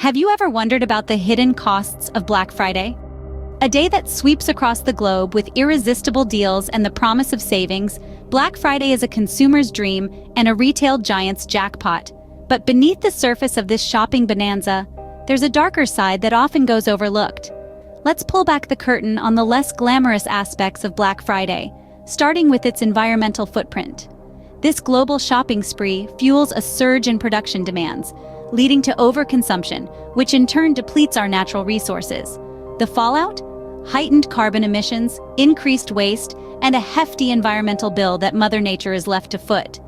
Have you ever wondered about the hidden costs of Black Friday? A day that sweeps across the globe with irresistible deals and the promise of savings, Black Friday is a consumer's dream and a retail giant's jackpot. But beneath the surface of this shopping bonanza, there's a darker side that often goes overlooked. Let's pull back the curtain on the less glamorous aspects of Black Friday, starting with its environmental footprint. This global shopping spree fuels a surge in production demands, leading to overconsumption, which in turn depletes our natural resources. The fallout? Heightened carbon emissions, increased waste, and a hefty environmental bill that Mother Nature is left to foot.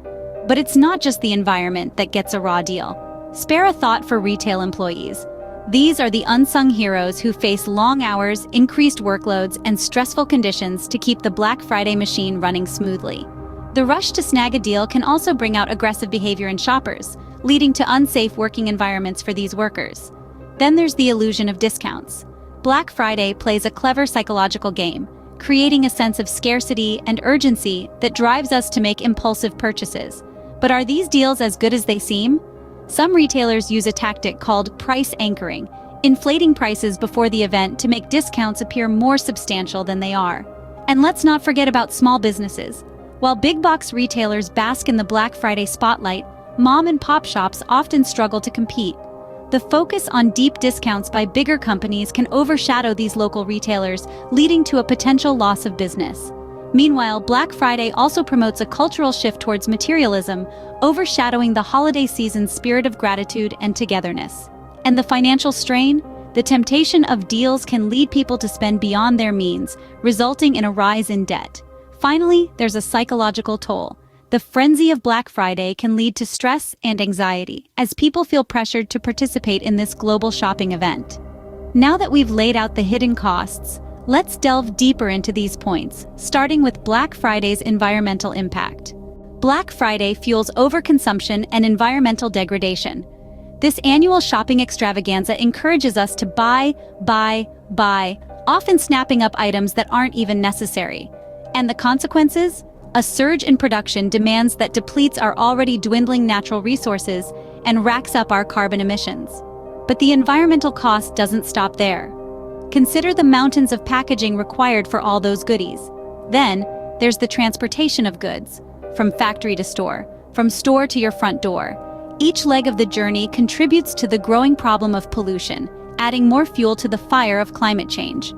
But it's not just the environment that gets a raw deal. Spare a thought for retail employees. These are the unsung heroes who face long hours, increased workloads, and stressful conditions to keep the Black Friday machine running smoothly. The rush to snag a deal can also bring out aggressive behavior in shoppers, leading to unsafe working environments for these workers. Then there's the illusion of discounts. Black Friday plays a clever psychological game, creating a sense of scarcity and urgency that drives us to make impulsive purchases. But are these deals as good as they seem? Some retailers use a tactic called price anchoring, inflating prices before the event to make discounts appear more substantial than they are. And let's not forget about small businesses. While big box retailers bask in the Black Friday spotlight, mom and pop shops often struggle to compete. The focus on deep discounts by bigger companies can overshadow these local retailers, leading to a potential loss of business. Meanwhile, Black Friday also promotes a cultural shift towards materialism, overshadowing the holiday season's spirit of gratitude and togetherness. And the financial strain? The temptation of deals can lead people to spend beyond their means, resulting in a rise in debt. Finally, there's a psychological toll. The frenzy of Black Friday can lead to stress and anxiety, as people feel pressured to participate in this global shopping event. Now that we've laid out the hidden costs, let's delve deeper into these points, starting with Black Friday's environmental impact. Black Friday fuels overconsumption and environmental degradation. This annual shopping extravaganza encourages us to buy, often snapping up items that aren't even necessary. And the consequences? A surge in production demands that depletes our already dwindling natural resources and racks up our carbon emissions. But the environmental cost doesn't stop there. Consider the mountains of packaging required for all those goodies. Then, there's the transportation of goods, from factory to store, from store to your front door. Each leg of the journey contributes to the growing problem of pollution, adding more fuel to the fire of climate change.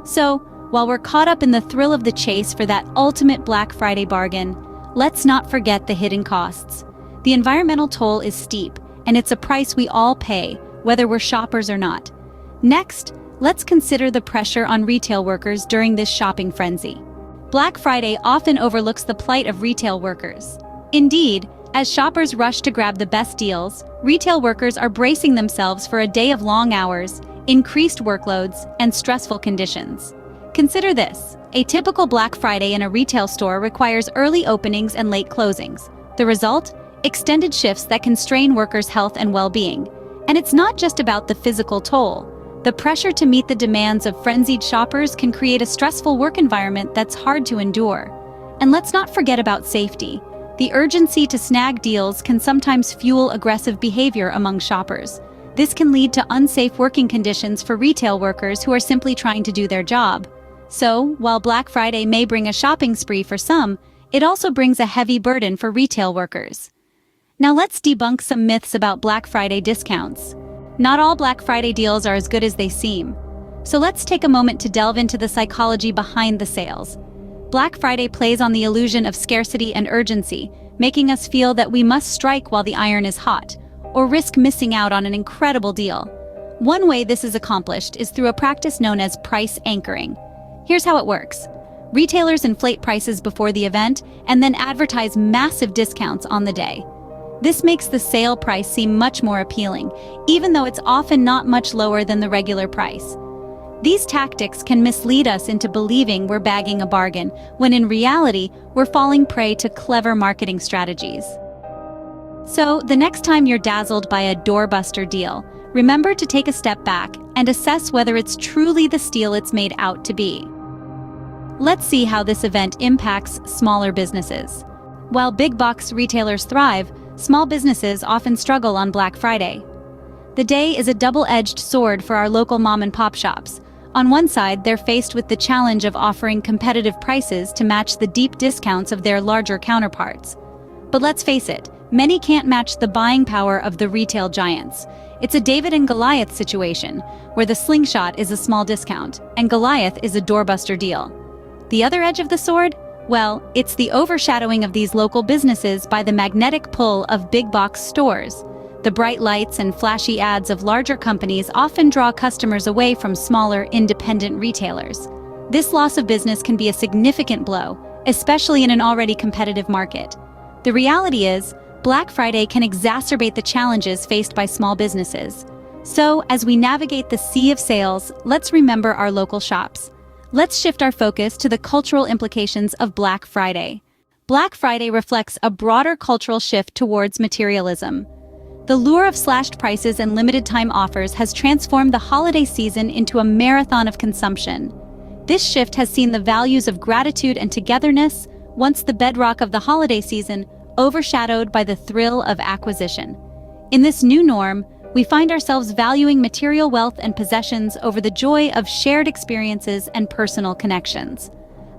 So, while we're caught up in the thrill of the chase for that ultimate Black Friday bargain, let's not forget the hidden costs. The environmental toll is steep, and it's a price we all pay, whether we're shoppers or not. Next, let's consider the pressure on retail workers during this shopping frenzy. Black Friday often overlooks the plight of retail workers. Indeed, as shoppers rush to grab the best deals, retail workers are bracing themselves for a day of long hours, increased workloads, and stressful conditions. Consider this. A typical Black Friday in a retail store requires early openings and late closings. The result? Extended shifts that can strain workers' health and well-being. And it's not just about the physical toll. The pressure to meet the demands of frenzied shoppers can create a stressful work environment that's hard to endure. And let's not forget about safety. The urgency to snag deals can sometimes fuel aggressive behavior among shoppers. This can lead to unsafe working conditions for retail workers who are simply trying to do their job. So, while Black Friday may bring a shopping spree for some, it also brings a heavy burden for retail workers. Now let's debunk some myths about Black Friday discounts. Not all Black Friday deals are as good as they seem. So let's take a moment to delve into the psychology behind the sales. Black Friday plays on the illusion of scarcity and urgency, making us feel that we must strike while the iron is hot, or risk missing out on an incredible deal. One way this is accomplished is through a practice known as price anchoring. Here's how it works. Retailers inflate prices before the event and then advertise massive discounts on the day. This makes the sale price seem much more appealing, even though it's often not much lower than the regular price. These tactics can mislead us into believing we're bagging a bargain, when in reality, we're falling prey to clever marketing strategies. So, the next time you're dazzled by a doorbuster deal, remember to take a step back and assess whether it's truly the steal it's made out to be. Let's see how this event impacts smaller businesses. While big box retailers thrive, small businesses often struggle on Black Friday. The day is a double-edged sword for our local mom-and-pop shops. On one side, they're faced with the challenge of offering competitive prices to match the deep discounts of their larger counterparts. But let's face it, many can't match the buying power of the retail giants. It's a David and Goliath situation, where the slingshot is a small discount, and Goliath is a doorbuster deal. The other edge of the sword? Well, it's the overshadowing of these local businesses by the magnetic pull of big-box stores. The bright lights and flashy ads of larger companies often draw customers away from smaller, independent retailers. This loss of business can be a significant blow, especially in an already competitive market. The reality is, Black Friday can exacerbate the challenges faced by small businesses. So, as we navigate the sea of sales, let's remember our local shops. Let's shift our focus to the cultural implications of Black Friday. Black Friday reflects a broader cultural shift towards materialism. The lure of slashed prices and limited-time offers has transformed the holiday season into a marathon of consumption. This shift has seen the values of gratitude and togetherness, once the bedrock of the holiday season, overshadowed by the thrill of acquisition. In this new norm, we find ourselves valuing material wealth and possessions over the joy of shared experiences and personal connections.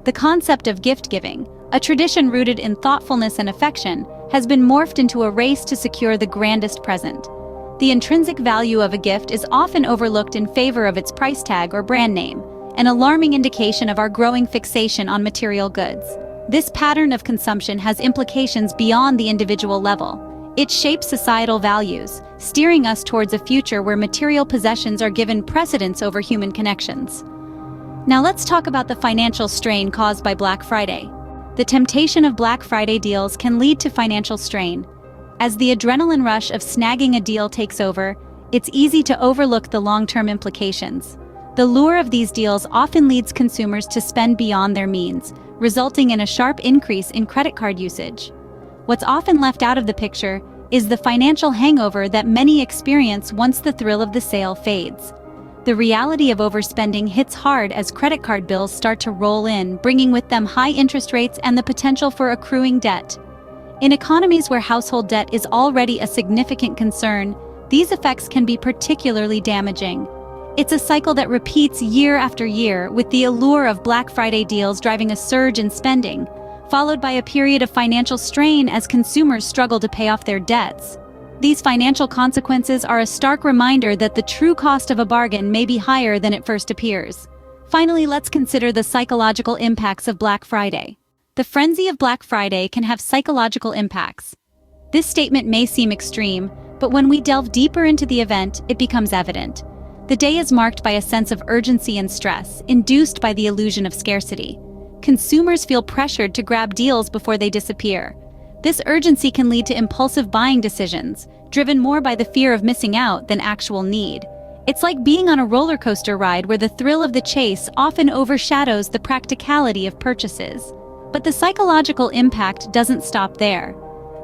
The concept of gift-giving, a tradition rooted in thoughtfulness and affection, has been morphed into a race to secure the grandest present. The intrinsic value of a gift is often overlooked in favor of its price tag or brand name, an alarming indication of our growing fixation on material goods. This pattern of consumption has implications beyond the individual level. It shapes societal values, steering us towards a future where material possessions are given precedence over human connections. Now let's talk about the financial strain caused by Black Friday. The temptation of Black Friday deals can lead to financial strain. As the adrenaline rush of snagging a deal takes over, it's easy to overlook the long-term implications. The lure of these deals often leads consumers to spend beyond their means, resulting in a sharp increase in credit card usage. What's often left out of the picture is the financial hangover that many experience once the thrill of the sale fades. The reality of overspending hits hard as credit card bills start to roll in, bringing with them high interest rates and the potential for accruing debt. In economies where household debt is already a significant concern, these effects can be particularly damaging. It's a cycle that repeats year after year, with the allure of Black Friday deals driving a surge in spending, followed by a period of financial strain as consumers struggle to pay off their debts. These financial consequences are a stark reminder that the true cost of a bargain may be higher than it first appears. Finally, let's consider the psychological impacts of Black Friday. The frenzy of Black Friday can have psychological impacts. This statement may seem extreme, but when we delve deeper into the event, it becomes evident. The day is marked by a sense of urgency and stress, induced by the illusion of scarcity. Consumers feel pressured to grab deals before they disappear. This urgency can lead to impulsive buying decisions, driven more by the fear of missing out than actual need. It's like being on a roller coaster ride where the thrill of the chase often overshadows the practicality of purchases. But the psychological impact doesn't stop there.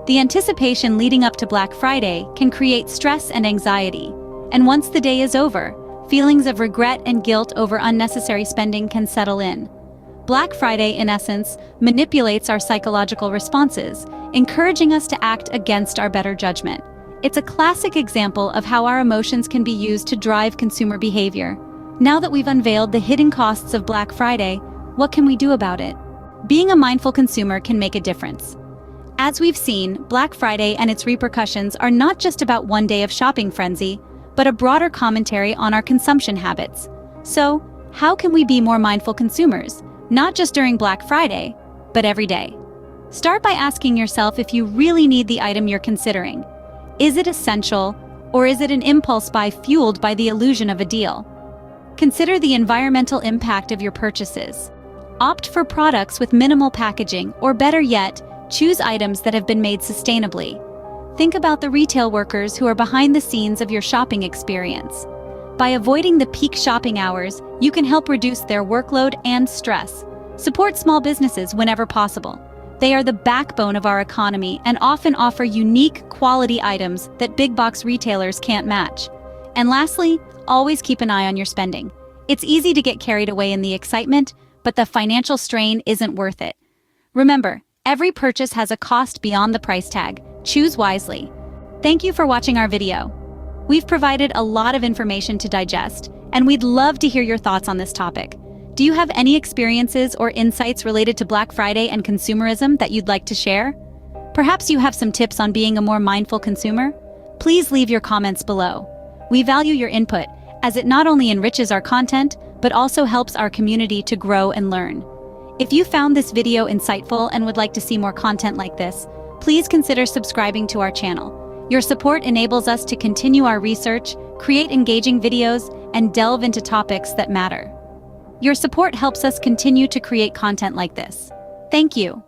The anticipation leading up to Black Friday can create stress and anxiety. And once the day is over, feelings of regret and guilt over unnecessary spending can settle in. Black Friday, in essence, manipulates our psychological responses, encouraging us to act against our better judgment. It's a classic example of how our emotions can be used to drive consumer behavior. Now that we've unveiled the hidden costs of Black Friday, what can we do about it? Being a mindful consumer can make a difference. As we've seen, Black Friday and its repercussions are not just about one day of shopping frenzy, but a broader commentary on our consumption habits. So, how can we be more mindful consumers? Not just during Black Friday, but every day. Start by asking yourself if you really need the item you're considering. Is it essential, or is it an impulse buy fueled by the illusion of a deal? Consider the environmental impact of your purchases. Opt for products with minimal packaging, or better yet, choose items that have been made sustainably. Think about the retail workers who are behind the scenes of your shopping experience. By avoiding the peak shopping hours, you can help reduce their workload and stress. Support small businesses whenever possible. They are the backbone of our economy and often offer unique, quality items that big box retailers can't match. And lastly, always keep an eye on your spending. It's easy to get carried away in the excitement, but the financial strain isn't worth it. Remember, every purchase has a cost beyond the price tag. Choose wisely. Thank you for watching our video. We've provided a lot of information to digest, and we'd love to hear your thoughts on this topic. Do you have any experiences or insights related to Black Friday and consumerism that you'd like to share? Perhaps you have some tips on being a more mindful consumer? Please leave your comments below. We value your input, as it not only enriches our content, but also helps our community to grow and learn. If you found this video insightful and would like to see more content like this, please consider subscribing to our channel. Your support enables us to continue our research, create engaging videos, and delve into topics that matter. Your support helps us continue to create content like this. Thank you.